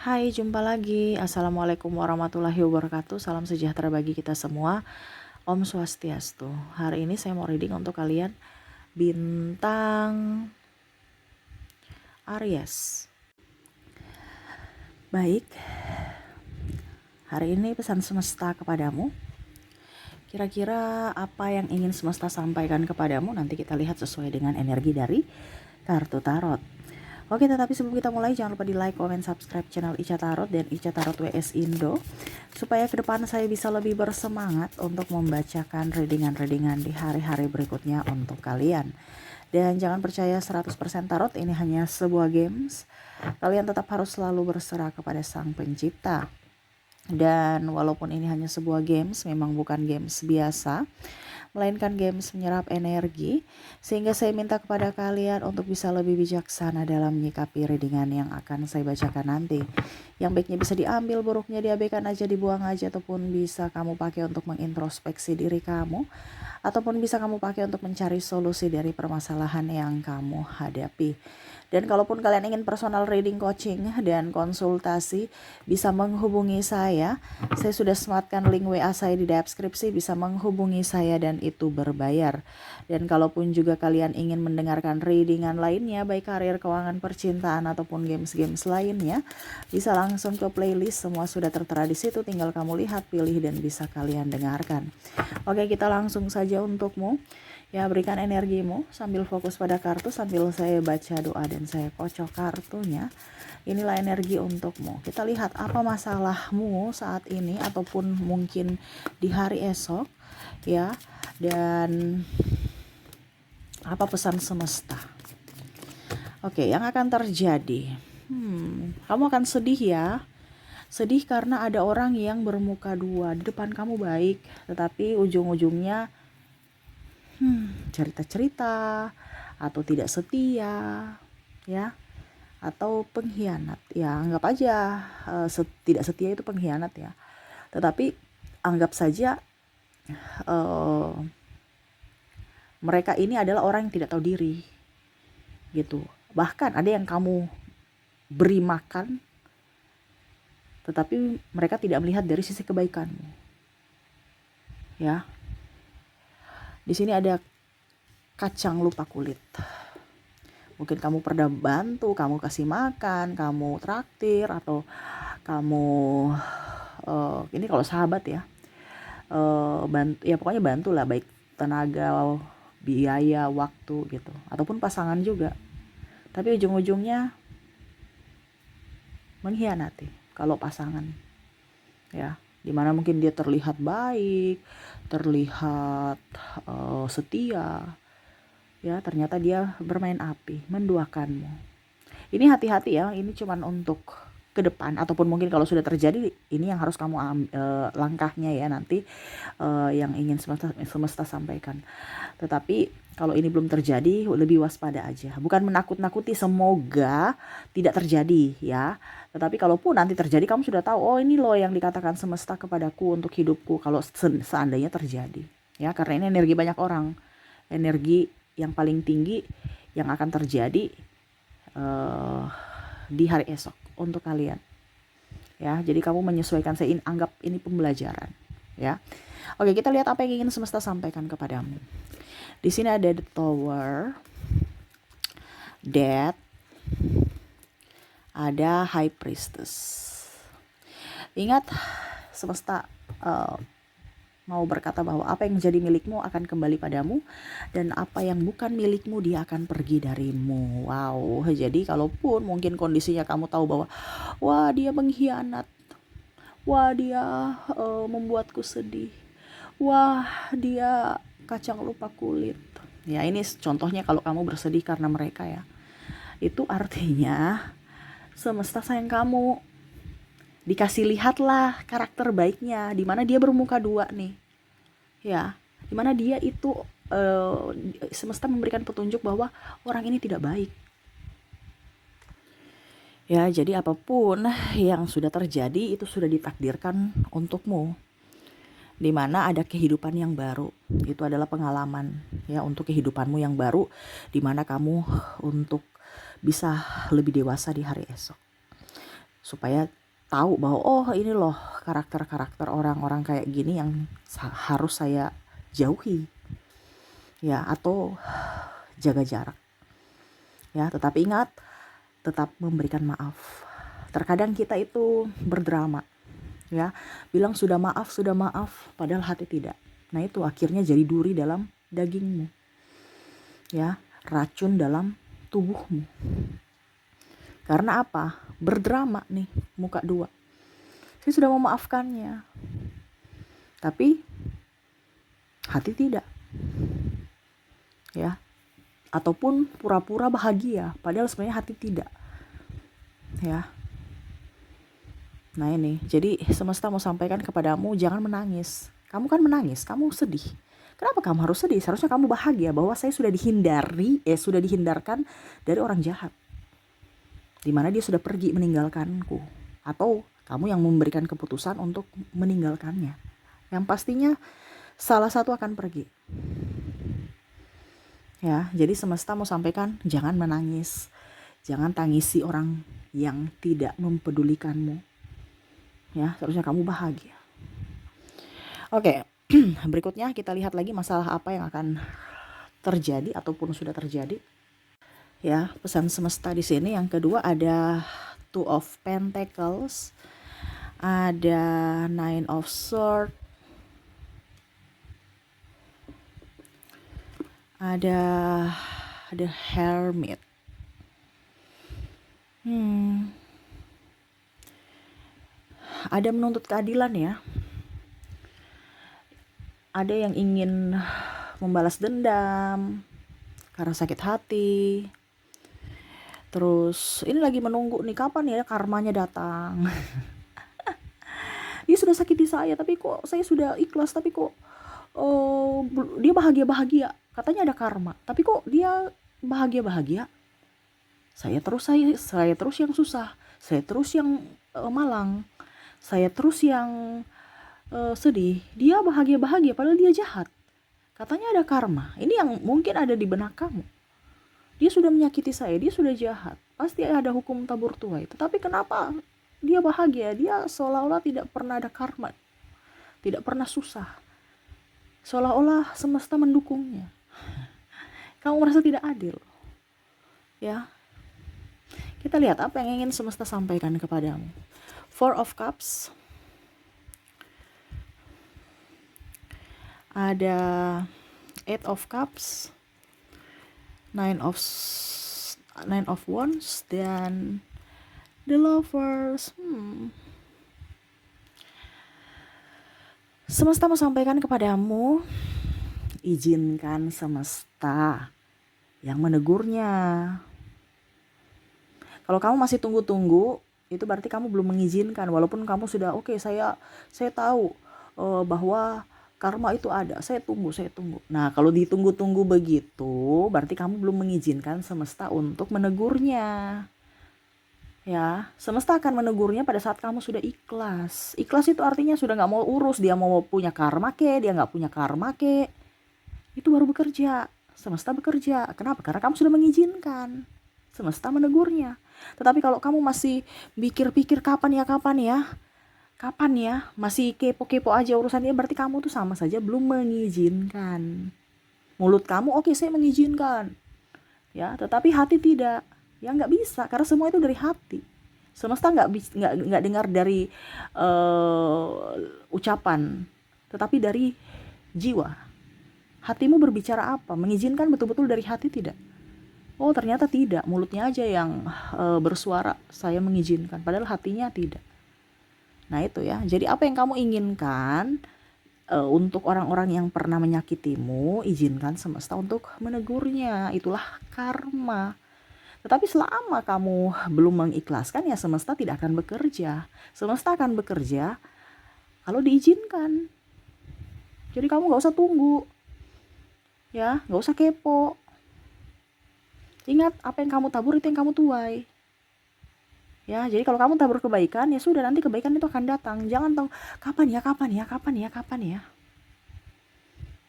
Hai, jumpa lagi. Assalamualaikum warahmatullahi wabarakatuh. Salam sejahtera bagi kita semua. Om Swastiastu. Hari ini saya mau reading untuk kalian bintang Aries. Baik, hari ini pesan semesta kepadamu. Kira-kira apa yang ingin semesta sampaikan kepadamu? Nanti kita lihat sesuai dengan energi dari kartu tarot. Oke, tetapi sebelum kita mulai, jangan lupa di like, comment, subscribe channel Ica Tarot dan Ica Tarot WS Indo, supaya ke depan saya bisa lebih bersemangat untuk membacakan readingan-readingan di hari-hari berikutnya untuk kalian. Dan jangan percaya 100% tarot ini hanya sebuah games. Kalian tetap harus selalu berserah kepada Sang Pencipta. Dan walaupun ini hanya sebuah games, memang bukan games biasa, melainkan games menyerap energi, sehingga saya minta kepada kalian untuk bisa lebih bijaksana dalam menyikapi readingan yang akan saya bacakan nanti. Yang baiknya bisa diambil, buruknya diabaikan aja, dibuang aja, ataupun bisa kamu pakai untuk mengintrospeksi diri kamu, ataupun bisa kamu pakai untuk mencari solusi dari permasalahan yang kamu hadapi. Dan kalaupun kalian ingin personal reading, coaching, dan konsultasi, bisa menghubungi saya. Saya sudah sematkan link WA saya di deskripsi, bisa menghubungi saya dan itu berbayar. Dan kalaupun juga kalian ingin mendengarkan readingan lainnya, baik karir, keuangan, percintaan, ataupun games-games lainnya, bisa langsung ke playlist, semua sudah tertera di situ, tinggal kamu lihat, pilih, dan bisa kalian dengarkan. Oke, kita langsung saja untukmu. Ya, berikan energimu sambil fokus pada kartu, sambil saya baca doa dan saya kocok kartunya. Inilah energi untukmu. Kita lihat apa masalahmu saat ini ataupun mungkin di hari esok, ya. Dan apa pesan semesta. Oke, yang akan terjadi. Kamu akan sedih ya. Sedih karena ada orang yang bermuka dua. Di depan kamu baik, tetapi ujung-ujungnya cerita-cerita atau tidak setia, ya, atau pengkhianat. Ya, anggap aja tidak setia itu pengkhianat ya. Tetapi anggap saja mereka ini adalah orang yang tidak tahu diri, gitu. Bahkan ada yang kamu beri makan, tetapi mereka tidak melihat dari sisi kebaikanmu, ya. Di sini ada kacang lupa kulit. Mungkin kamu pernah bantu, kamu kasih makan, kamu traktir, atau kamu ini kalau sahabat ya, bantu ya, pokoknya bantulah, baik tenaga, biaya, waktu gitu, ataupun pasangan juga. Tapi ujung-ujungnya mengkhianati kalau pasangan, ya, dimana mungkin dia terlihat baik, terlihat setia, ya, ternyata dia bermain api, menduakanmu. Ini hati-hati ya, ini cuman untuk ke depan, ataupun mungkin kalau sudah terjadi, ini yang harus kamu langkahnya ya nanti, yang ingin semesta sampaikan. Tetapi kalau ini belum terjadi, lebih waspada aja. Bukan menakut-nakuti, semoga tidak terjadi ya. Tetapi kalaupun nanti terjadi, kamu sudah tahu, oh ini loh yang dikatakan semesta kepadaku untuk hidupku kalau seandainya terjadi. Ya, karena ini energi banyak orang. Energi yang paling tinggi yang akan terjadi di hari esok untuk kalian. Ya, jadi kamu menyesuaikan, saya anggap ini pembelajaran, ya. Oke, kita lihat apa yang ingin semesta sampaikan kepadamu. Di sini ada the Tower, Death, ada High Priestess. Ingat, semesta mau berkata bahwa apa yang menjadi milikmu akan kembali padamu, dan apa yang bukan milikmu dia akan pergi darimu. Wow, jadi kalaupun mungkin kondisinya kamu tahu bahwa wah dia mengkhianat, wah dia membuatku sedih, wah dia kacang lupa kulit. Ya, ini contohnya kalau kamu bersedih karena mereka ya. Itu artinya semesta sayang kamu. Dikasih lihatlah karakter baiknya, dimana dia bermuka dua nih, ya, dimana dia itu semesta memberikan petunjuk bahwa orang ini tidak baik, ya. Jadi apapun yang sudah terjadi itu sudah ditakdirkan untukmu, dimana ada kehidupan yang baru. Itu adalah pengalaman ya untuk kehidupanmu yang baru, dimana kamu untuk bisa lebih dewasa di hari esok. supaya tahu bahwa oh ini loh karakter-karakter orang-orang kayak gini yang harus saya jauhi, ya, atau jaga jarak, ya. Tetapi ingat, tetap memberikan maaf. Terkadang kita itu berdrama, ya, bilang sudah maaf, padahal hati tidak. Nah itu akhirnya jadi duri dalam dagingmu, ya, racun dalam tubuhmu. Karena apa? Berdrama nih, muka dua. Saya sudah memaafkannya, tapi hati tidak, ya. Ataupun pura-pura bahagia, padahal sebenarnya hati tidak, ya. Nah ini, jadi semesta mau sampaikan kepadamu, jangan menangis. Kamu kan menangis, kamu sedih. Kenapa kamu harus sedih? Seharusnya kamu bahagia bahwa saya sudah sudah dihindarkan dari orang jahat. Dimana dia sudah pergi meninggalkanku. Atau kamu yang memberikan keputusan untuk meninggalkannya. Yang pastinya salah satu akan pergi. Ya, jadi semesta mau sampaikan, jangan menangis. Jangan tangisi orang yang tidak mempedulikanmu. Ya, seharusnya kamu bahagia. Oke, berikutnya kita lihat lagi masalah apa yang akan terjadi ataupun sudah terjadi. Ya, pesan semesta di sini yang kedua ada Two of Pentacles, ada Nine of Swords, ada The Hermit. Ada menuntut keadilan, ya. Ada yang ingin membalas dendam karena sakit hati. Terus ini lagi menunggu nih kapan ya karmanya datang. Dia sudah sakiti saya, tapi kok saya sudah ikhlas, tapi kok dia bahagia-bahagia. Katanya ada karma, tapi kok dia bahagia-bahagia. Saya terus yang susah, saya terus yang malang, saya terus yang sedih. Dia bahagia-bahagia padahal dia jahat. Katanya ada karma. Ini yang mungkin ada di benak kamu. Dia sudah menyakiti saya, dia sudah jahat. Pasti ada hukum tabur tuai. Tetapi kenapa dia bahagia? Dia seolah-olah tidak pernah ada karma, tidak pernah susah. Seolah-olah semesta mendukungnya. Kamu merasa tidak adil, ya. Kita lihat apa yang ingin semesta sampaikan kepadamu. Four of Cups, ada Eight of Cups, Nine of Wands, dan The Lovers. Semesta mau sampaikan kepadamu, izinkan semesta yang menegurnya. Kalau kamu masih tunggu-tunggu, itu berarti kamu belum mengizinkan. Walaupun kamu sudah saya tahu bahwa karma itu ada. Saya tunggu. Nah, kalau ditunggu-tunggu begitu, berarti kamu belum mengizinkan semesta untuk menegurnya. Ya, semesta akan menegurnya pada saat kamu sudah ikhlas. Ikhlas itu artinya sudah gak mau urus. Dia mau punya karma ke, dia gak punya karma ke. Itu baru bekerja. Semesta bekerja. Kenapa? Karena kamu sudah mengizinkan. Semesta menegurnya. Tetapi kalau kamu masih pikir-pikir kapan ya, masih kepo-kepo aja urusannya, berarti kamu tuh sama saja belum mengizinkan. Mulut kamu oke, saya mengizinkan, ya, tetapi hati tidak. Ya nggak bisa, karena semua itu dari hati. Semesta nggak dengar dari ucapan, tetapi dari jiwa. Hatimu berbicara apa? Mengizinkan betul-betul dari hati tidak? Oh ternyata tidak, mulutnya aja yang bersuara saya mengizinkan, padahal hatinya tidak. Nah itu ya, jadi apa yang kamu inginkan untuk orang-orang yang pernah menyakitimu, izinkan semesta untuk menegurnya. Itulah karma. Tetapi selama kamu belum mengikhlaskan, ya semesta tidak akan bekerja. Semesta akan bekerja kalau diizinkan. Jadi kamu gak usah tunggu, ya, gak usah kepo. Ingat, apa yang kamu tabur itu yang kamu tuai. Ya, jadi kalau kamu tabur kebaikan, ya sudah, nanti kebaikan itu akan datang. Jangan tahu kapan ya.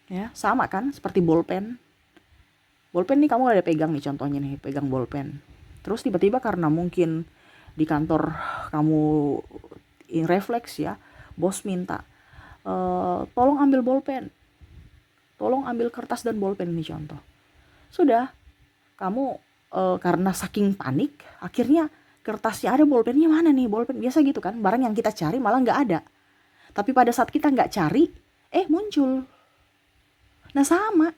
Ya, sama kan seperti bolpen. Bolpen nih kamu ada pegang nih, contohnya nih, pegang bolpen. Terus tiba-tiba karena mungkin di kantor kamu refleks ya, bos minta tolong ambil bolpen, tolong ambil kertas dan bolpen, ini contoh. Sudah, kamu karena saking panik akhirnya kertasnya ada, bolpennya mana nih, bolpen biasa gitu kan, barang yang kita cari malah nggak ada. Tapi pada saat kita nggak cari, muncul. Nah sama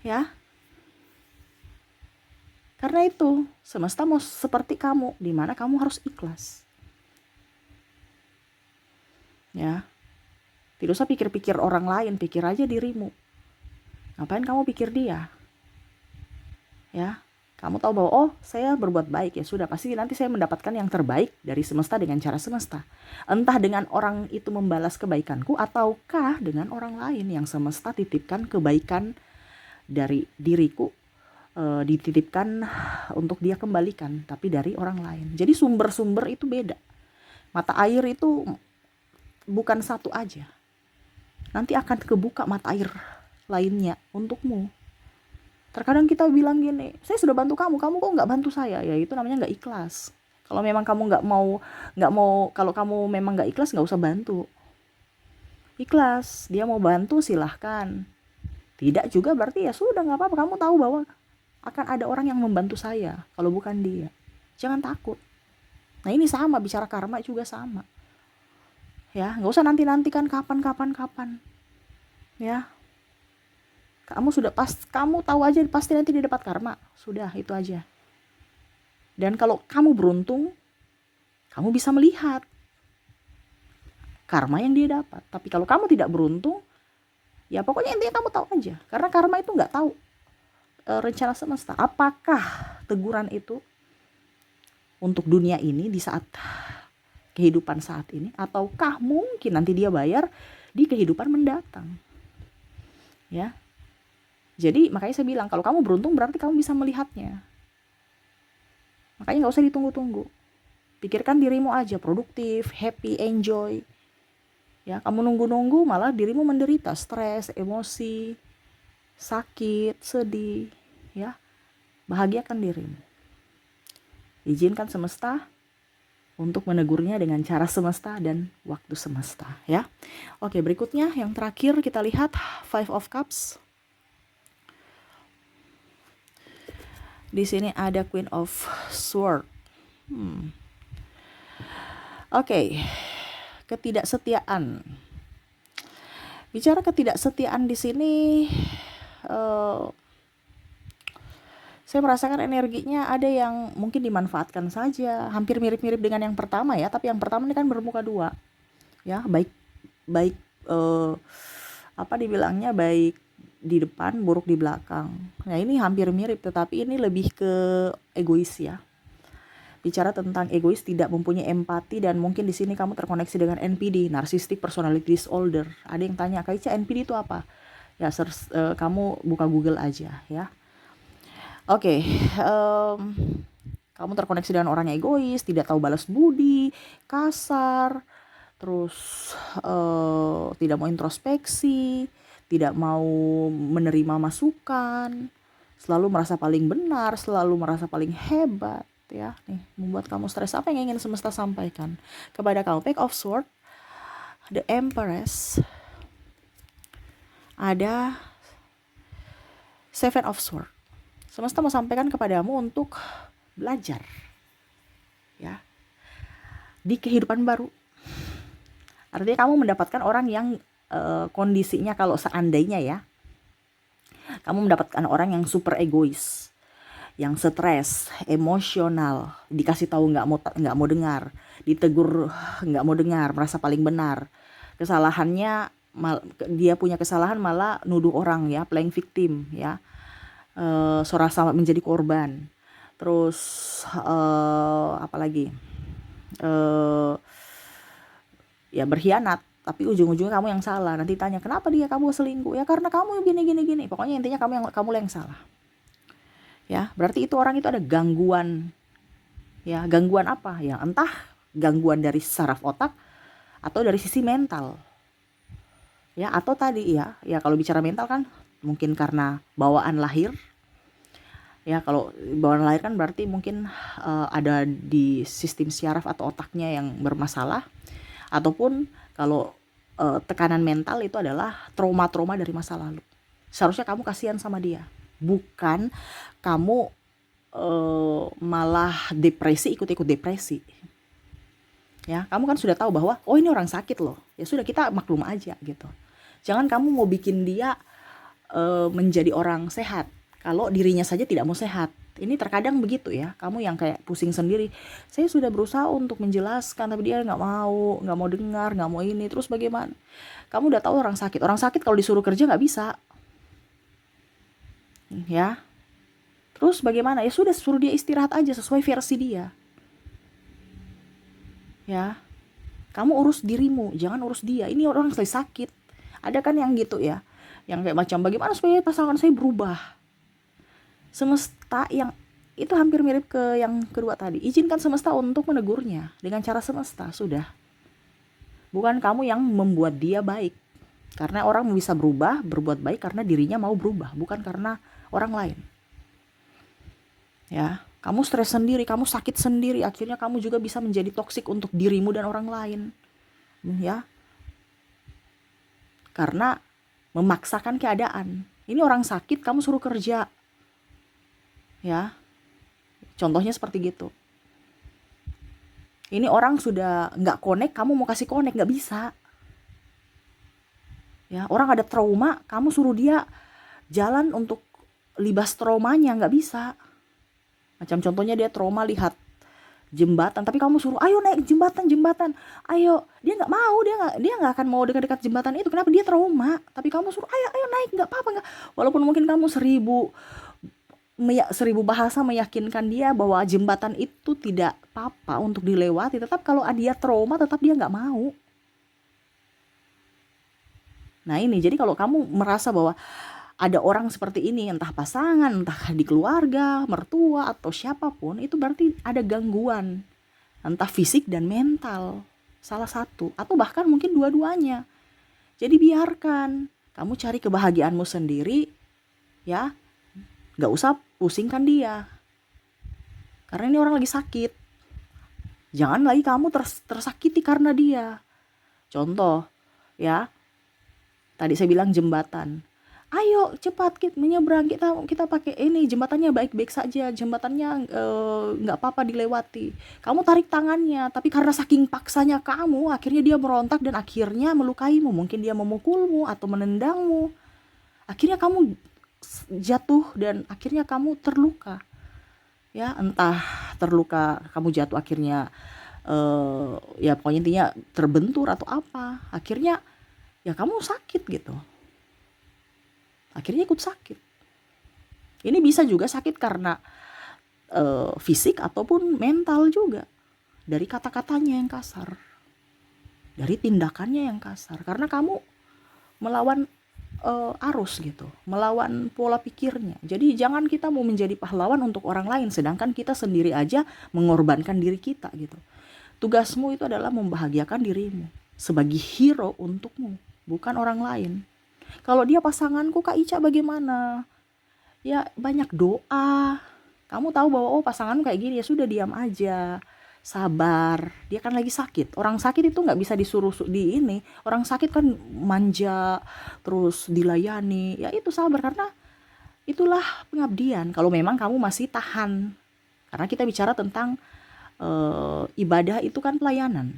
ya, karena itu semesta mau seperti kamu, dimana kamu harus ikhlas ya. Tidak usah pikir-pikir orang lain, pikir aja dirimu. Ngapain kamu pikir dia ya? Kamu tahu bahwa saya berbuat baik, ya sudah, pasti nanti saya mendapatkan yang terbaik dari semesta dengan cara semesta. Entah dengan orang itu membalas kebaikanku, ataukah dengan orang lain yang semesta titipkan kebaikan dari diriku, dititipkan untuk dia kembalikan, tapi dari orang lain. Jadi sumber-sumber itu beda. Mata air itu bukan satu aja. Nanti akan kebuka mata air lainnya untukmu. Terkadang kita bilang gini, saya sudah bantu kamu kok nggak bantu saya, ya itu namanya nggak ikhlas. Kalau memang kamu nggak mau, kalau kamu memang nggak ikhlas, nggak usah bantu. Ikhlas, dia mau bantu silahkan. Tidak juga berarti ya sudah, nggak apa-apa. Kamu tahu bahwa akan ada orang yang membantu saya, kalau bukan dia. Jangan takut. Nah ini sama, bicara karma juga sama. Ya, nggak usah nanti-nantikan kapan. Ya. Kamu tahu aja pasti nanti dia dapat karma. Sudah, itu aja. Dan kalau kamu beruntung, kamu bisa melihat karma yang dia dapat. Tapi kalau kamu tidak beruntung, ya pokoknya intinya kamu tahu aja. Karena karma itu nggak tahu rencana semesta. Apakah teguran itu untuk dunia ini di saat kehidupan saat ini, ataukah mungkin nanti dia bayar di kehidupan mendatang. Ya. Jadi makanya saya bilang, kalau kamu beruntung berarti kamu bisa melihatnya. Makanya gak usah ditunggu-tunggu. Pikirkan dirimu aja, produktif, happy, enjoy. Ya, kamu nunggu-nunggu malah dirimu menderita, stres, emosi, sakit, sedih. Ya, bahagiakan dirimu. Izinkan semesta untuk menegurnya dengan cara semesta dan waktu semesta. Ya, oke, berikutnya yang terakhir kita lihat Five of Cups. Di sini ada Queen of Swords. Oke. Ketidaksetiaan. Bicara ketidaksetiaan di sini, saya merasakan energinya ada yang mungkin dimanfaatkan saja, hampir mirip-mirip dengan yang pertama ya. Tapi yang pertama ini kan bermuka dua, ya, baik dibilangnya baik di depan, buruk di belakang. Nah ini hampir mirip, tetapi ini lebih ke egois ya. Bicara tentang egois, tidak mempunyai empati, dan mungkin di sini kamu terkoneksi dengan NPD, Narcissistic Personality Disorder. Ada yang tanya, Kak Ica, NPD itu apa? Ya kamu buka Google aja ya. Oke, kamu terkoneksi dengan orang yang egois, tidak tahu balas budi, kasar, terus tidak mau introspeksi, tidak mau menerima masukan, selalu merasa paling benar, selalu merasa paling hebat ya. Nih, membuat kamu stres. Apa yang ingin semesta sampaikan kepada kamu? Page of Swords, The Empress, ada Seven of Swords. Semesta mau sampaikan kepadamu untuk belajar ya di kehidupan baru. Artinya kamu mendapatkan orang yang kondisinya, kalau seandainya ya, kamu mendapatkan orang yang super egois, yang stres, emosional, dikasih tahu nggak mau dengar, ditegur nggak mau dengar, merasa paling benar, kesalahannya dia punya kesalahan malah nuduh orang ya, playing victim ya, serasa menjadi korban, terus apalagi ya berkhianat. Tapi ujung-ujungnya kamu yang salah. Nanti tanya, kenapa dia kamu selingkuh? Ya karena kamu gini. Pokoknya intinya kamu yang salah. Ya, berarti itu orang itu ada gangguan. Ya, gangguan apa? Ya, entah gangguan dari saraf otak atau dari sisi mental. Ya, atau tadi ya kalau bicara mental kan mungkin karena bawaan lahir, Ya, kalau bawaan lahir kan berarti mungkin ada di sistem syaraf atau otaknya yang bermasalah, ataupun kalau tekanan mental itu adalah trauma-trauma dari masa lalu. Seharusnya kamu kasihan sama dia, bukan kamu malah depresi, ikut-ikut depresi. Ya, kamu kan sudah tahu bahwa oh ini orang sakit loh. Ya sudah, kita maklum aja gitu. Jangan kamu mau bikin dia menjadi orang sehat kalau dirinya saja tidak mau sehat. Ini terkadang begitu ya, kamu yang kayak pusing sendiri. Saya sudah berusaha untuk menjelaskan tapi dia nggak mau dengar, nggak mau ini. Terus bagaimana? Kamu udah tahu orang sakit. Orang sakit kalau disuruh kerja nggak bisa, ya. Terus bagaimana? Ya sudah, suruh dia istirahat aja sesuai versi dia, ya. Kamu urus dirimu, jangan urus dia. Ini orang lagi sakit. Ada kan yang gitu ya, yang kayak macam bagaimana supaya pasangan saya berubah. Semesta yang itu hampir mirip ke yang kedua tadi. Izinkan semesta untuk menegurnya dengan cara semesta, sudah. Bukan kamu yang membuat dia baik. Karena orang bisa berubah, berbuat baik karena dirinya mau berubah, bukan karena orang lain. Ya, kamu stres sendiri, kamu sakit sendiri, akhirnya kamu juga bisa menjadi toksik untuk dirimu dan orang lain. Ya, karena memaksakan keadaan. Ini orang sakit, kamu suruh kerja. Ya, contohnya seperti gitu. Ini orang sudah nggak connect, kamu mau kasih connect, nggak bisa. Ya, orang ada trauma, kamu suruh dia jalan untuk libas traumanya, nggak bisa. Macam contohnya dia trauma lihat jembatan, tapi kamu suruh ayo naik jembatan, ayo, dia nggak mau, dia nggak akan mau dekat-dekat jembatan itu. Kenapa? Dia trauma. Tapi kamu suruh ayo naik, nggak apa-apa, nggak. Walaupun mungkin kamu seribu bahasa meyakinkan dia bahwa jembatan itu tidak apa-apa untuk dilewati, tetap kalau dia trauma, tetap dia nggak mau. Nah ini, jadi kalau kamu merasa bahwa ada orang seperti ini, entah pasangan, entah di keluarga, mertua, atau siapapun, itu berarti ada gangguan, entah fisik dan mental, salah satu, atau bahkan mungkin dua-duanya. Jadi biarkan, kamu cari kebahagiaanmu sendiri, ya, gak usah pusingkan dia, karena ini orang lagi sakit. Jangan lagi kamu tersakiti karena dia. Contoh, ya, tadi saya bilang jembatan. Ayo cepat kita menyeberang, kita pakai ini, jembatannya baik-baik saja, jembatannya nggak apa-apa dilewati. Kamu tarik tangannya, tapi karena saking paksanya kamu, akhirnya dia merontak dan akhirnya melukaimu. Mungkin dia memukulmu atau menendangmu. Akhirnya kamu jatuh dan akhirnya kamu terluka. Ya, entah terluka, kamu jatuh akhirnya ya pokoknya intinya terbentur atau apa. Akhirnya ya kamu sakit gitu. Akhirnya ikut sakit. Ini bisa juga sakit karena fisik ataupun mental juga. Dari kata-katanya yang kasar, dari tindakannya yang kasar, karena kamu melawan arus gitu, melawan pola pikirnya. Jadi jangan kita mau menjadi pahlawan untuk orang lain, sedangkan kita sendiri aja mengorbankan diri kita gitu. Tugasmu itu adalah membahagiakan dirimu sebagai hero untukmu, bukan orang lain. Kalau dia pasanganku Kak Ica bagaimana? Ya banyak doa. Kamu tahu bahwa oh pasanganmu kayak gini, ya sudah diam aja. Sabar. Dia kan lagi sakit. Orang sakit itu nggak bisa disuruh di ini. Orang sakit kan manja, terus dilayani. Ya itu sabar, karena itulah pengabdian. Kalau memang kamu masih tahan. Karena kita bicara tentang ibadah itu kan pelayanan.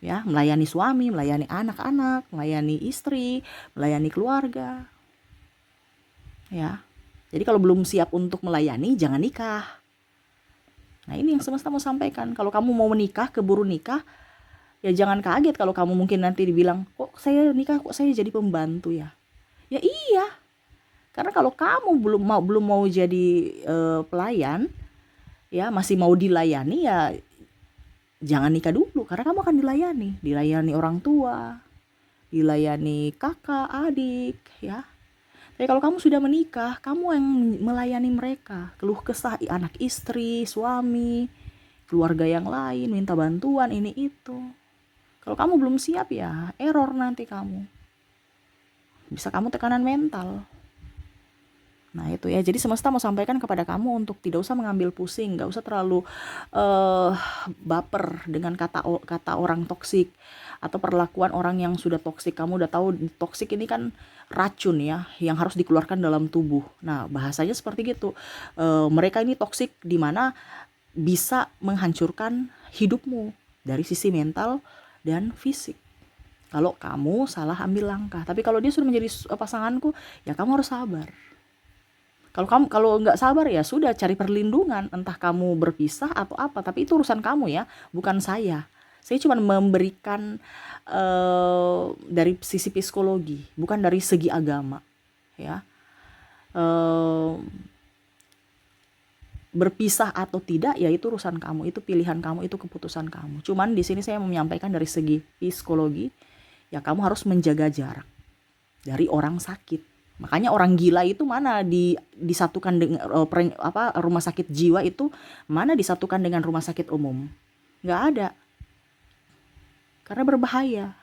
Ya, melayani suami, melayani anak-anak, melayani istri, melayani keluarga. Ya. Jadi kalau belum siap untuk melayani, jangan nikah. Nah, ini yang semesta mau sampaikan. Kalau kamu mau menikah, keburu nikah, ya jangan kaget kalau kamu mungkin nanti dibilang, "Kok saya nikah, kok saya jadi pembantu ya?" Ya iya. Karena kalau kamu belum mau jadi pelayan, ya masih mau dilayani, ya jangan nikah dulu, karena kamu akan dilayani orang tua, dilayani kakak, adik, ya. Tapi kalau kamu sudah menikah, kamu yang melayani mereka, keluh kesah anak istri, suami, keluarga yang lain, minta bantuan ini itu. Kalau kamu belum siap, ya error nanti kamu. Bisa kamu tekanan mental. Nah itu ya, jadi semesta mau sampaikan kepada kamu untuk tidak usah mengambil pusing, gak usah terlalu baper dengan kata orang toksik atau perlakuan orang yang sudah toksik. Kamu udah tahu toksik ini kan racun ya, yang harus dikeluarkan dalam tubuh. Nah bahasanya seperti gitu. Mereka ini toksik di mana bisa menghancurkan hidupmu dari sisi mental dan fisik. Kalau kamu salah ambil langkah, tapi kalau dia sudah menjadi pasanganku, ya kamu harus sabar. Kalau nggak sabar ya sudah, cari perlindungan, entah kamu berpisah atau apa, tapi itu urusan kamu ya, bukan saya. Saya cuma memberikan dari sisi psikologi, bukan dari segi agama, ya. Uh, Berpisah atau tidak ya itu urusan kamu, itu pilihan kamu, itu keputusan kamu. Cuman di sini saya menyampaikan dari segi psikologi, ya kamu harus menjaga jarak dari orang sakit. Makanya orang gila itu mana disatukan dengan rumah sakit jiwa itu mana disatukan dengan rumah sakit umum? Nggak ada, karena berbahaya.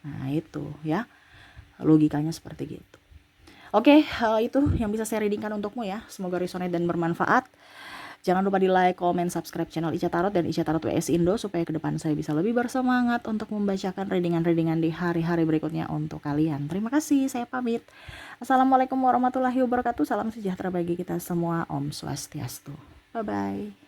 Nah itu ya, logikanya seperti gitu. Oke, itu yang bisa saya readingkan untukmu ya. Semoga resonate dan bermanfaat. Jangan lupa di like, comment, subscribe channel Ica Tarot dan Ica Tarot WS Indo supaya ke depan saya bisa lebih bersemangat untuk membacakan readingan-readingan di hari-hari berikutnya untuk kalian. Terima kasih, saya pamit. Assalamualaikum warahmatullahi wabarakatuh. Salam sejahtera bagi kita semua. Om Swastiastu. Bye-bye.